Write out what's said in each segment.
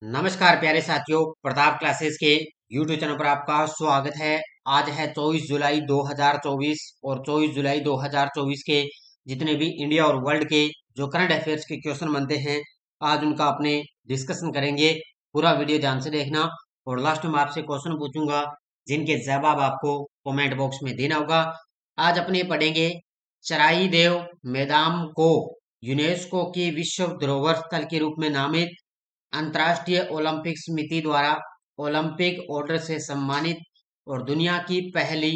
नमस्कार प्यारे साथियों, प्रताप क्लासेस के YouTube चैनल पर आपका स्वागत है। आज है 24 जुलाई 2024 और 24 जुलाई 2024 के जितने भी इंडिया और वर्ल्ड के जो करंट अफेयर्स के क्वेश्चन बनते हैं, आज उनका अपने डिस्कशन करेंगे। पूरा वीडियो ध्यान से देखना और लास्ट में आपसे क्वेश्चन पूछूंगा जिनके जवाब आपको कमेंट बॉक्स में देना होगा। आज अपने पढ़ेंगे चराई देव मैदान को यूनेस्को की विश्व धरोहर स्थल के रूप में नामित, अंतर्राष्ट्रीय ओलंपिक समिति द्वारा ओलंपिक ऑर्डर से सम्मानित और दुनिया की पहली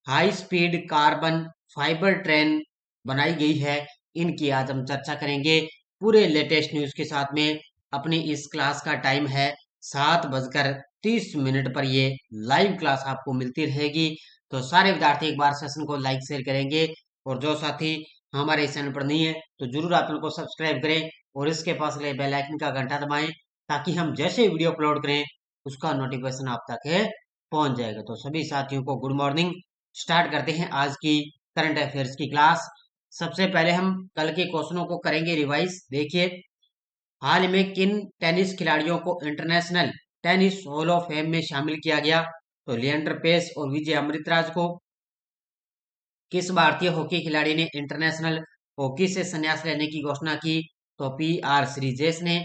high speed carbon fibre train बनाई गई है। इनकी आज हम चर्चा करेंगे पूरे लेटेस्ट न्यूज के साथ में। अपनी इस क्लास का टाइम है 7:30 पर ये लाइव क्लास आपको मिलती रहेगी। तो सारे विद्यार्थी एक बार सेशन को लाइक शेयर करेंगे और जो साथी हमारे चैनल पर नहीं है तो जरूर आप इनको सब्सक्राइब करें और इसके पास लगे बेल आइकन का घंटा दबाएं ताकि हम जैसे वीडियो अपलोड करें उसका नोटिफिकेशन आप तक पहुंच जाएगा। तो सभी साथियों को गुड मॉर्निंग। स्टार्ट करते हैं आज की करंट अफेयर्स की क्लास। सबसे पहले हम कल के क्वेश्चनों को करेंगे रिवाइज। देखिए, हाल में किन टेनिस खिलाड़ियों को international tennis hall of fame में शामिल किया गया? तो लिएंडर पेस और विजय अमृतराज को। किस भारतीय हॉकी खिलाड़ी ने इंटरनेशनल हॉकी से संन्यास लेने की घोषणा की? तो PR श्रीजेश ने।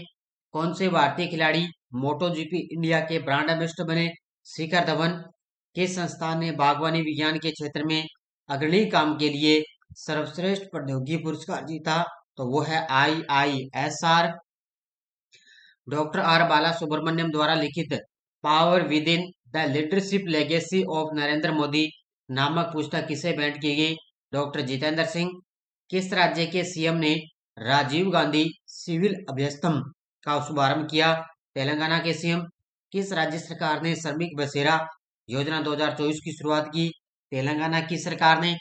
कौन से भारतीय खिलाड़ी मोटो जीपी इंडिया के ब्रांड एम्बेसडर बने? शिखर धवन। किस संस्थान ने बागवानी विज्ञान के क्षेत्र में अग्रणी काम के लिए सर्वश्रेष्ठ प्रौद्योगिकी पुरस्कार जीता? तो वो है IISR। डॉक्टर R बाला सुब्रमण्यम द्वारा लिखित power with in the leadership legacy of Narendra Modi नामक पुस्तक किसे भेंट की गई? डॉक्टर जितेंद्र सिंह। किस राज्य के CM ने राजीव गांधी सिविल अभ्यस्तम का शुभारंभ किया? तेलंगाना के CM। किस राज्य सरकार ने श्रमिक बसेरा योजना 2024 की शुरुआत की? तेलंगाना की सरकार ने।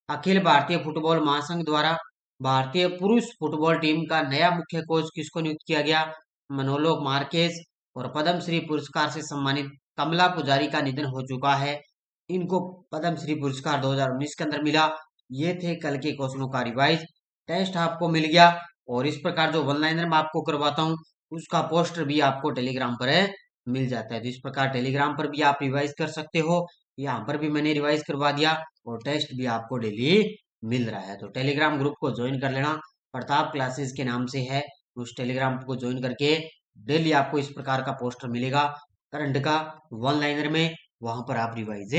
अखिल भारतीय फुटबॉल महासंघ द्वारा भारतीय पुरुष फुटबॉल टीम का नया मुख्य कोच किसको नियुक्त किया गया? मनोलोक मार्केज। और पद्म श्री पुरस्कार से सम्मानित कमला पुजारी का निधन हो चुका है। इनको पद्म श्री पुरस्कार 2019 के अंदर मिला। ये थे कल के क्वेश्चनों का रिवाइज। टेस्ट आपको मिल गया और इस प्रकार जो वन लाइनर मैं आपको करवाता हूँ उसका पोस्टर भी आपको टेलीग्राम पर मिल जाता है। तो इस प्रकार टेलीग्राम पर भी आप रिवाइज कर सकते हो। यहाँ पर भी मैंने रिवाइज करवा दिया और टेस्ट भी आपको डेली मिल रहा है। तो टेलीग्राम ग्रुप को ज्वाइन कर लेना, प्रताप क्लासेस के नाम से है। उस टेलीग्राम को ज्वाइन करके डेली आपको इस प्रकार का पोस्टर मिलेगा करंट का वन लाइनर में, वहां पर आप रिवाइज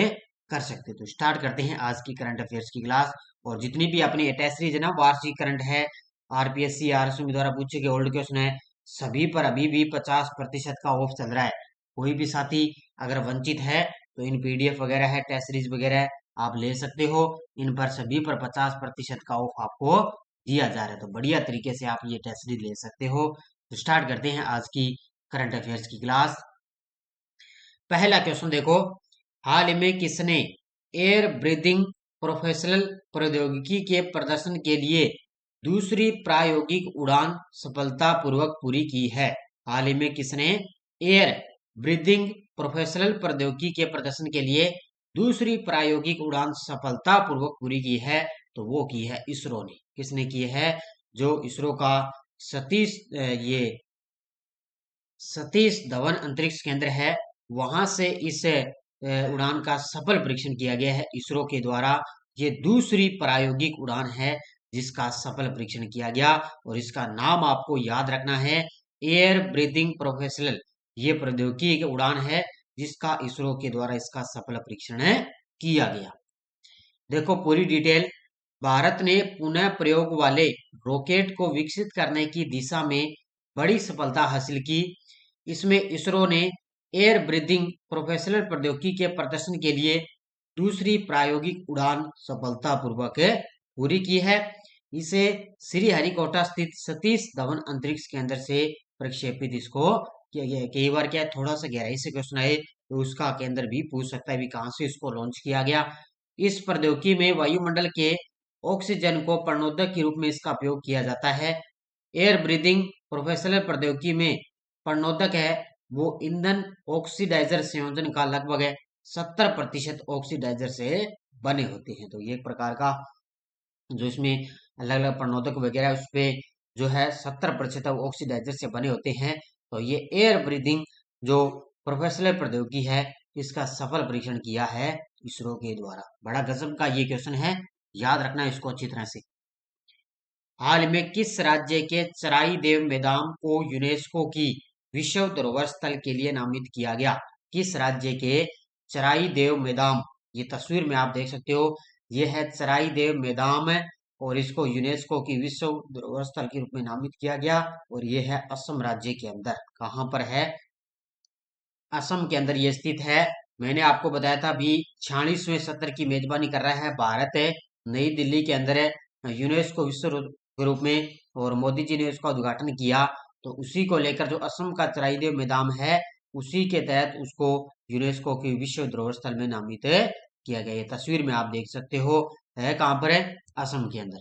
कर सकते हो। तो स्टार्ट करते हैं आज की करंट अफेयर्स की क्लास। और जितनी भी अपनी अटैच सीरीज है ना, वार्षिक करंट है, RPSC RSM द्वारा पूछे गए ओल्ड क्वेश्चन है, सभी पर अभी भी 50% का ऑफ चल रहा है। कोई भी साथी अगर वंचित है तो इन PDF वगैरह है, टेस्ट सीरीज वगैरह है, आप ले सकते हो। इन पर सभी पर 50% का ऑफ आपको दिया जा रहा है। तो बढ़िया तरीके से आप ये टेस्ट सीरीज ले सकते हो। तो स्टार्ट करते हैं आज की करंट अफेयर्स की क्लास। पहला क्वेश्चन देखो, हाल में किसने एयर ब्रीदिंग प्रोफेशनल प्रौद्योगिकी के प्रदर्शन के लिए दूसरी प्रायोगिक उड़ान सफलतापूर्वक पूरी की है? हाल ही में किसने एयर ब्रीदिंग प्रोफेशनल प्रौद्योगिकी के प्रदर्शन के लिए दूसरी प्रायोगिक उड़ान सफलतापूर्वक पूरी की है? तो वो की है इसरो ने। किसने की है? जो इसरो का ये सतीश धवन अंतरिक्ष केंद्र है, वहां से इस उड़ान का सफल परीक्षण किया गया है इसरो के द्वारा। ये दूसरी प्रायोगिक उड़ान है जिसका सफल परीक्षण किया गया और इसका नाम आपको याद रखना है एयर ब्रीदिंग प्रोफेशनल। ये प्रौद्योगिकी की उड़ान है जिसका इसरो के द्वारा इसका सफल परीक्षण किया गया। देखो पूरी डिटेल। भारत ने पुनः प्रयोग वाले रॉकेट को विकसित करने की दिशा में बड़ी सफलता हासिल की। इसमें इसरो ने एयर ब्रीदिंग प्रोफेशनल प्रौद्योगिकी के प्रदर्शन के लिए दूसरी प्रायोगिक उड़ान सफलतापूर्वक पूरी की है। इसे श्रीहरिकोटा स्थित सतीश धवन अंतरिक्ष केंद्र से प्रक्षेपित इसको किया गया है। कई बार क्या है, थोड़ा सा गहराई से क्वेश्चन आए तो उसका केंद्र भी पूछ सकता है भी कहां से इसको लॉन्च किया गया। इस प्रौद्योगिकी में वायुमंडल के ऑक्सीजन को प्रणोदक के रूप में इसका उपयोग किया जाता है। एयर ब्रीदिंग प्रोफेशनल प्रौद्योगिकी में प्रणोदक है वो ईंधन ऑक्सीडाइजर संयोजन का लगभग 70% ऑक्सीडाइजर से बने होते हैं। तो ये एक प्रकार का जो इसमें अलग अलग प्रणोदक वगैरह उस पे जो है 70% ऑक्सीडाइजर से बने होते हैं। तो ये एयर ब्रीदिंग जो प्रोफेशनल प्रौद्योगिकी है, इसका सफल परीक्षण किया है इसरो के द्वारा। बड़ा गजब का ये क्वेश्चन है, याद रखना इसको अच्छी तरह से। हाल में किस राज्य के चराई देव मैदान को यूनेस्को की विश्व धरोहर स्थल के लिए नामित किया गया? किस राज्य के चराई देव मैदान, ये तस्वीर में आप देख सकते हो, ये है चराई देव मैदान और इसको यूनेस्को की विश्व धरोहर स्थल के रूप में नामित किया गया और ये है असम राज्य के अंदर। कहाँ पर है? असम के अंदर ये स्थित है। मैंने आपको बताया था अभी 46वें सत्र की मेजबानी कर रहा है भारत है, नई दिल्ली के अंदर है यूनेस्को विश्व के रूप में, और मोदी जी ने उसका उद्घाटन किया। तो उसी को लेकर जो असम का चराईदेव मैदान है, उसी के तहत उसको यूनेस्को की विश्व धरोहर स्थल में नामित किया गया। ये तस्वीर में आप देख सकते हो, है कहाँ पर है? असम के अंदर।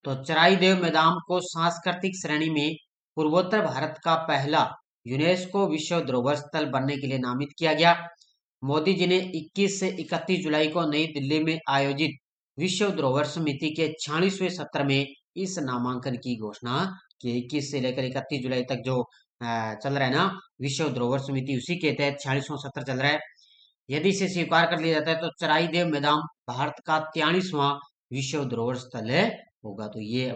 तो चराईदेव मैदान को सांस्कृतिक श्रेणी में पूर्वोत्तर भारत का पहला यूनेस्को विश्व धरोहर स्थल बनने के लिए नामित किया गया। मोदी जी ने 21 से 31 जुलाई को नई दिल्ली में आयोजित विश्व धरोहर समिति के 46वें सत्र में इस नामांकन की घोषणा की। 21 से लेकर 31 जुलाई तक जो चल रहा है ना विश्व धरोहर समिति, उसी के तहत 46वां सत्र चल रहा है। यदि इसे स्वीकार कर लिया जाता है तो चराईदेव मैदान भारत का 43वां विश्व धरोहर स्थल होगा। तो ये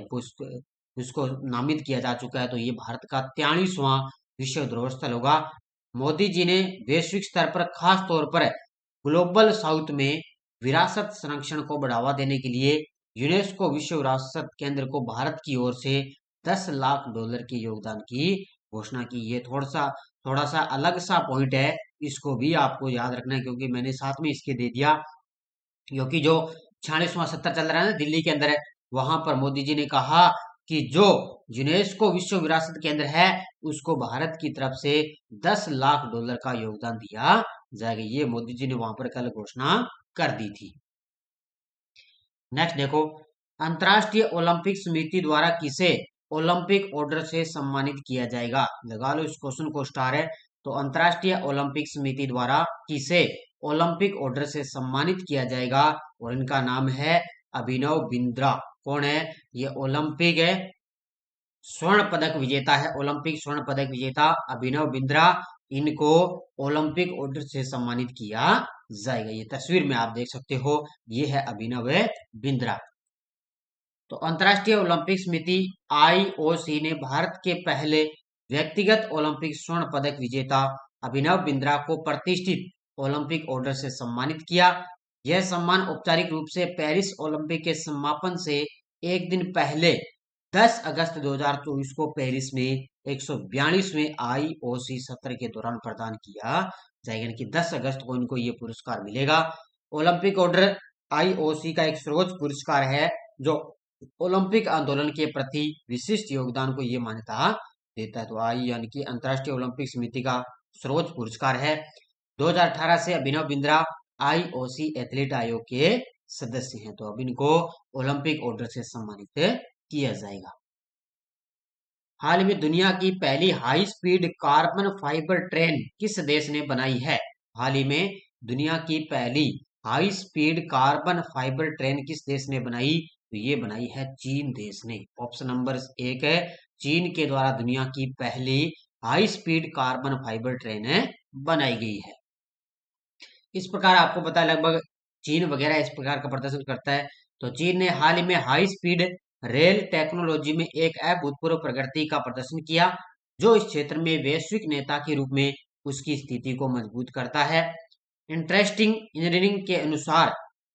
उसको नामित किया जा चुका है, तो ये भारत का 43वां विश्व धरोहर स्थल होगा। मोदी जी ने वैश्विक स्तर पर खास तौर पर ग्लोबल साउथ में विरासत संरक्षण को बढ़ावा देने के लिए यूनेस्को विश्व विरासत केंद्र को भारत की ओर से $10 लाख के योगदान की घोषणा की। ये थोड़ा सा अलग सा पॉइंट है, इसको भी आपको याद रखना है क्योंकि मैंने साथ में इसके दे दिया। क्योंकि जो 46वां सत्र चल रहा है ना दिल्ली के अंदर, वहां पर मोदी जी ने कहा कि जो यूनेस्को विश्व विरासत केंद्र है उसको भारत की तरफ से $10 लाख का योगदान दिया जाएगा। ये मोदी जी ने वहां पर कल घोषणा कर दी थी। नेक्स्ट देखो, अंतर्राष्ट्रीय ओलंपिक समिति द्वारा किसे ओलंपिक ऑर्डर से सम्मानित किया जाएगा? लगा लो इस क्वेश्चन को स्टार है। तो अंतर्राष्ट्रीय ओलंपिक समिति द्वारा किसे ओलंपिक ऑर्डर से सम्मानित किया जाएगा? और इनका नाम है अभिनव बिंद्रा। कौन है ये? ओलंपिक है स्वर्ण पदक विजेता है, ओलंपिक स्वर्ण पदक विजेता अभिनव बिंद्रा। इनको ओलंपिक ऑर्डर से सम्मानित किया जाएगा। ये तस्वीर में आप देख सकते हो, ये है अभिनव बिंद्रा। तो अंतर्राष्ट्रीय ओलंपिक समिति IOC ने भारत के पहले व्यक्तिगत ओलंपिक स्वर्ण पदक विजेता अभिनव बिंद्रा को प्रतिष्ठित ओलंपिक ऑर्डर से सम्मानित किया। यह सम्मान औपचारिक रूप से पेरिस ओलंपिक के समापन से एक दिन पहले 10 अगस्त 2024 को पेरिस में 142वें IOC सत्र के दौरान प्रदान किया जाएगा। यानी कि 10 अगस्त को इनको ये पुरस्कार मिलेगा। ओलंपिक ऑर्डर IOC का एक सर्वोच्च पुरस्कार है जो ओलंपिक आंदोलन के प्रति विशिष्ट योगदान को ये मान्यता देता है। तो यानी कि अंतर्राष्ट्रीय ओलंपिक समिति का सर्वोच्च पुरस्कार है। 2018 से अभिनव बिंद्रा IOC एथलीट आयोग के सदस्य हैं। तो अब इनको ओलंपिक ऑर्डर से सम्मानित किया जाएगा। हाल में दुनिया की पहली high speed carbon fibre train किस देश ने बनाई है? हाल ही में दुनिया की पहली high speed carbon fibre train किस देश ने बनाई? तो ये बनाई है चीन देश ने। ऑप्शन नंबर 1 है, चीन के द्वारा दुनिया की पहली high speed carbon fibre train बनाई गई है। इस प्रकार आपको पता है लगभग चीन वगैरह इस प्रकार का प्रदर्शन करता है। तो चीन ने हाल ही में हाई स्पीड रेल टेक्नोलॉजी में एक अभूतपूर्व प्रगति का प्रदर्शन किया जो इस क्षेत्र में वैश्विक नेता के रूप में उसकी स्थिति को मजबूत करता है। इंटरेस्टिंग इंजीनियरिंग के अनुसार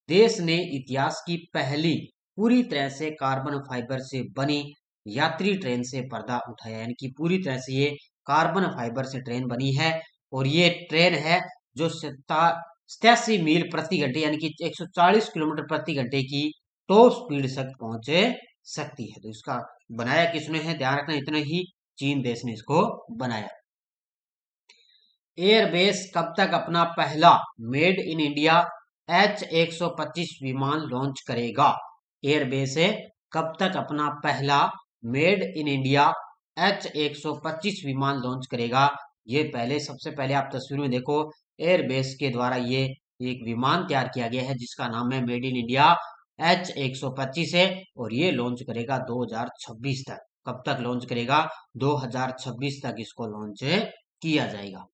देश ने इतिहास की पहली पूरी तरह से कार्बन फाइबर से बनी यात्री ट्रेन से पर्दा उठाया। यानी कि पूरी तरह से ये कार्बन फाइबर से ट्रेन बनी है और ये ट्रेन है जो 87 मील प्रति घंटे यानी कि 140 किलोमीटर प्रति घंटे की टॉप स्पीड तक पहुंच सकती है। तो इसका बनाया किसने है? ध्यान रखना इतना ही, चीन देश ने इसको बनाया। एयरबेस कब तक अपना पहला मेड इन इंडिया H125 विमान लॉन्च करेगा? एयरबेस कब तक अपना पहला मेड इन इंडिया H125 विमान लॉन्च करेगा? ये सबसे पहले आप तस्वीर में देखो, एयरबेस के द्वारा ये एक विमान तैयार किया गया है जिसका नाम है मेड इन इंडिया H125 है और ये लॉन्च करेगा 2026 तक। कब तक लॉन्च करेगा? 2026 तक इसको लॉन्च किया जाएगा।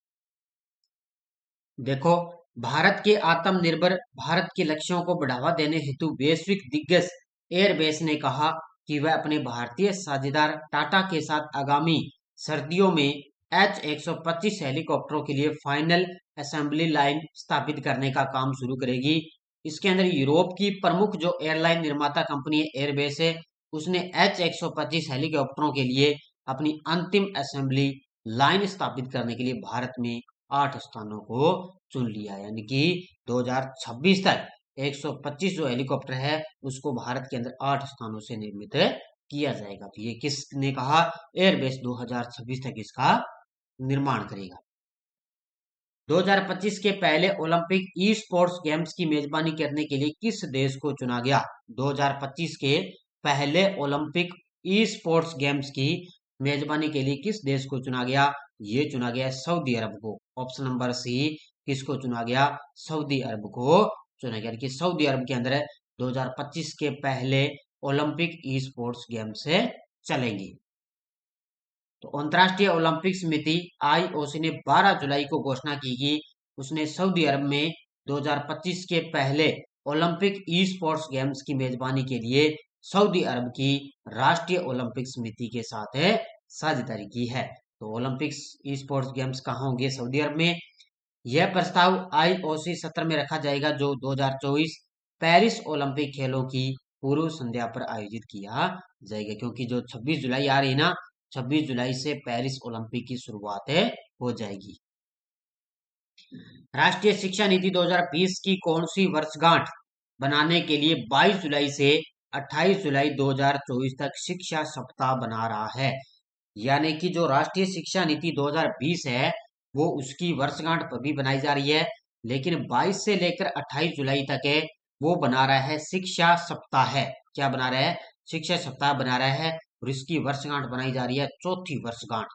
देखो, भारत के आत्मनिर्भर भारत के लक्ष्यों को बढ़ावा देने हेतु वैश्विक दिग्गज एयरबेस ने कहा कि वह अपने भारतीय साझेदार टाटा के साथ आगामी सर्दियों में H-125 हेलीकॉप्टरों के लिए फाइनल असेंबली लाइन स्थापित करने का काम शुरू करेगी। इसके अंदर यूरोप की प्रमुख जो एयरलाइन निर्माता कंपनी एयरबेस है, उसने H-125 हेलीकॉप्टरों के लिए अपनी अंतिम असेंबली लाइन स्थापित करने के लिए भारत में 8 स्थानों को चुन लिया, यानी कि 2026 तक 125 जो हेलीकॉप्टर है उसको भारत के अंदर 8 स्थानों से निर्मित किया जाएगा। तो ये किसने कहा? एयरबेस 2026 तक इसका निर्माण करेगा। 2025 के पहले ओलंपिक ई स्पोर्ट्स गेम्स की मेजबानी करने के लिए किस देश को चुना गया? 2025 के पहले ओलंपिक ई स्पोर्ट्स गेम्स की मेजबानी के लिए किस देश को चुना गया? ये चुना गया सऊदी अरब को। ऑप्शन नंबर सी, किसको चुना गया? सऊदी अरब को चुना गया कि सऊदी अरब के अंदर 2025 के पहले ओलंपिक ई स्पोर्ट्स गेम्स से चलेंगी। तो अंतर्राष्ट्रीय ओलंपिक समिति आईओसी ने 12 जुलाई को घोषणा की कि उसने सऊदी अरब में 2025 के पहले ओलंपिक ई स्पोर्ट्स गेम्स की मेजबानी के लिए सऊदी अरब की राष्ट्रीय ओलंपिक समिति के साथ साझेदारी की है। तो ओलंपिक्स ई स्पोर्ट्स गेम्स कहाँ होंगे? सऊदी अरब में। यह प्रस्ताव आईओसी सत्र में रखा जाएगा जो 2024 पेरिस ओलंपिक खेलों की पूर्व संध्या पर आयोजित किया जाएगा, क्योंकि जो 26 जुलाई आ रही ना, 26 जुलाई से पेरिस ओलंपिक की शुरुआत हो जाएगी। राष्ट्रीय शिक्षा नीति 2020 की कौन सी वर्षगांठ बनाने के लिए 22 जुलाई से 28 जुलाई 2024 तक शिक्षा सप्ताह बना रहा है? यानी कि जो राष्ट्रीय शिक्षा नीति 2020 है वो उसकी वर्षगांठ पर भी बनाई जा रही है, लेकिन 22 से लेकर 28 जुलाई तक है वो बना रहा है शिक्षा सप्ताह है। क्या बना रहा है? शिक्षा सप्ताह बना रहा है, और इसकी वर्षगांठ बनाई जा रही है चौथी वर्षगांठ।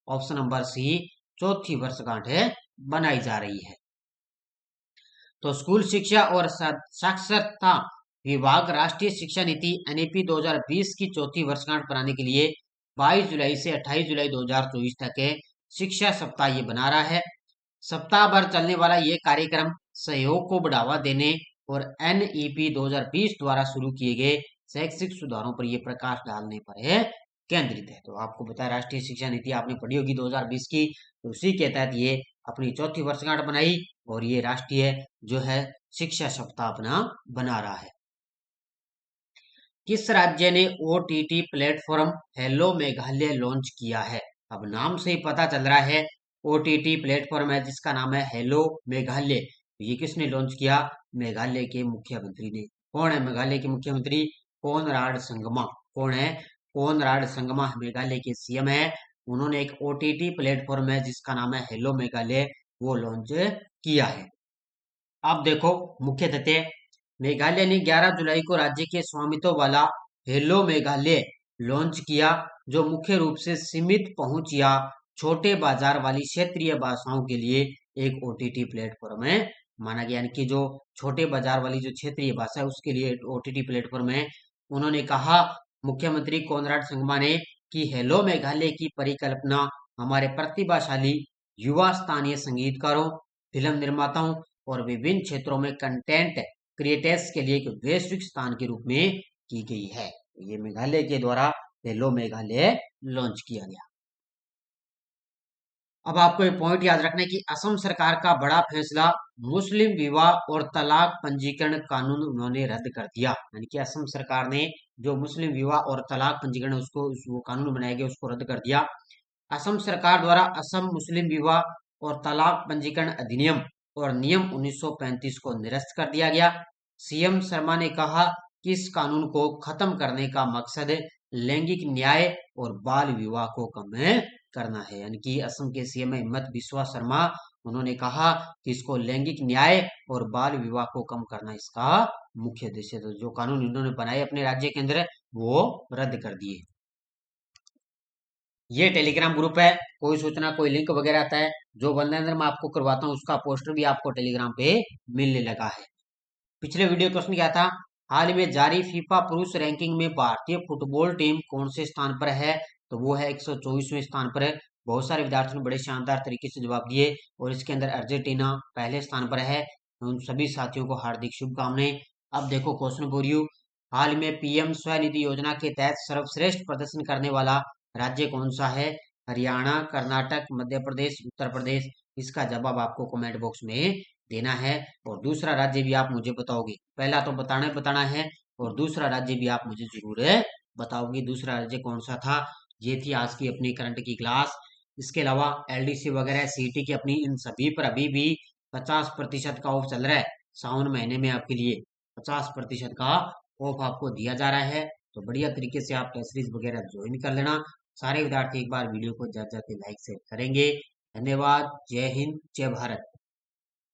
ऑप्शन नंबर सी, चौथी वर्षगांठ है बनाई जा रही है। तो स्कूल शिक्षा और साक्षरता विभाग राष्ट्रीय शिक्षा नीति एनईपी 2020 की चौथी वर्षगांठ बनाने के लिए 22 जुलाई से 28 जुलाई 2024 तक है शिक्षा सप्ताह ये बना रहा है। सप्ताह भर चलने वाला ये कार्यक्रम सहयोग को बढ़ावा देने और एनईपी 2020 द्वारा शुरू किए गए शैक्षिक सुधारों पर यह प्रकाश डालने पर है केंद्रित है। तो आपको पता है राष्ट्रीय शिक्षा नीति आपने पढ़ी होगी 2020 की, तो उसी के तहत ये अपनी चौथी वर्षगांठ बनाई और ये राष्ट्रीय जो है शिक्षा सप्ताह अपना बना रहा है। किस राज्य ने OTT platform hello Meghalaya launch किया है? अब नाम से ही पता चल रहा है ओटीटी प्लेटफॉर्म है जिसका नाम है हेलो मेघालय। ये किसने लॉन्च किया? मेघालय के मुख्यमंत्री ने। कौन है मेघालय के मुख्यमंत्री? कोनराड संगमा। कौन है? कोनराड संगमा मेघालय के सीएम है। उन्होंने एक ओटीटी प्लेटफॉर्म है जिसका नाम है हेलो मेघालय, वो लॉन्च किया है। अब देखो मुख्य तथ्य, मेघालय ने 11 जुलाई को राज्य के स्वामित्व वाला हेलो मेघालय लॉन्च किया, जो मुख्य रूप से सीमित पहुंच या छोटे बाजार वाली क्षेत्रीय भाषाओं के लिए एक ओटीटी प्लेटफॉर्म है माना गया, यानी कि जो छोटे बाजार वाली जो क्षेत्रीय भाषा है उसके लिए ओटीटी प्लेटफॉर्म है। उन्होंने कहा, मुख्यमंत्री कोनराड संगमा ने, कि हेलो मेघालय की परिकल्पना हमारे प्रतिभाशाली युवा स्थानीय संगीतकारों, फिल्म निर्माताओं और विभिन्न क्षेत्रों में कंटेंट क्रिएटर्स के लिए एक वैश्विक स्थान के रूप में की गई है। ये मेघालय के द्वारा हेलो मेघालय लॉन्च किया गया। अब आपको एक पॉइंट याद रखना है कि असम सरकार का बड़ा फैसला, मुस्लिम विवाह और तलाक पंजीकरण कानून उन्होंने रद्द कर दिया। यानी कि असम सरकार ने जो मुस्लिम विवाह और तलाक पंजीकरण उसको वो कानून बनाया गया उसको रद्द कर दिया। असम सरकार द्वारा असम मुस्लिम विवाह और तलाक पंजीकरण अधिनियम और नियम 1935 को निरस्त कर दिया गया। सीएम शर्मा ने कहा कि इस कानून को खत्म करने का मकसद लैंगिक न्याय और बाल विवाह को कम करना है। यानी कि असम के सीएम हिम्मत बिस्वा शर्मा, उन्होंने कहा कि इसको लैंगिक न्याय और बाल विवाह को कम करना इसका मुख्य उद्देश्य है। तो जो कानून इन्होंने बनाए अपने राज्य के अंदर वो रद्द कर दिए। ये टेलीग्राम ग्रुप है, कोई सूचना कोई लिंक वगैरह आता है जो बंदे अंदर मैं आपको करवाता हूँ उसका पोस्टर भी आपको टेलीग्राम पे मिलने लगा है। पिछले वीडियो क्वेश्चन क्या था? हाल में जारी फीफा पुरुष रैंकिंग में भारतीय फुटबॉल टीम कौन से स्थान पर है? तो वो है 124वें स्थान पर है। बहुत सारे विद्यार्थियों ने बड़े शानदार तरीके से जवाब दिए और इसके अंदर अर्जेंटीना पहले स्थान पर है। उन सभी साथियों को हार्दिक शुभकामनाएं। अब देखो क्वेश्चन फॉर यू, हाल में पीएम स्वनिधि योजना के तहत सर्वश्रेष्ठ प्रदर्शन करने वाला राज्य कौन सा है? हरियाणा, कर्नाटक, मध्य प्रदेश, उत्तर प्रदेश। इसका जवाब आपको कमेंट बॉक्स में देना है और दूसरा राज्य भी आप मुझे बताओगे। पहला तो बताना है और दूसरा राज्य भी आप मुझे जरूर बताओगे दूसरा राज्य कौन सा था। ये थी आज की अपनी करंट की क्लास। इसके अलावा एलडीसी वगैरह सीटी की अपनी इन सभी पर अभी भी 50% का ऑफ चल रहा है। सावन महीने में आपके लिए 50% का ऑफ आपको दिया जा रहा है। तो बढ़िया तरीके से आप टेस्ट सीरीज वगैरह ज्वाइन कर लेना। सारे विद्यार्थी एक बार वीडियो को जाते जाते लाइक शेयर करेंगे। धन्यवाद। जय हिंद, जय भारत।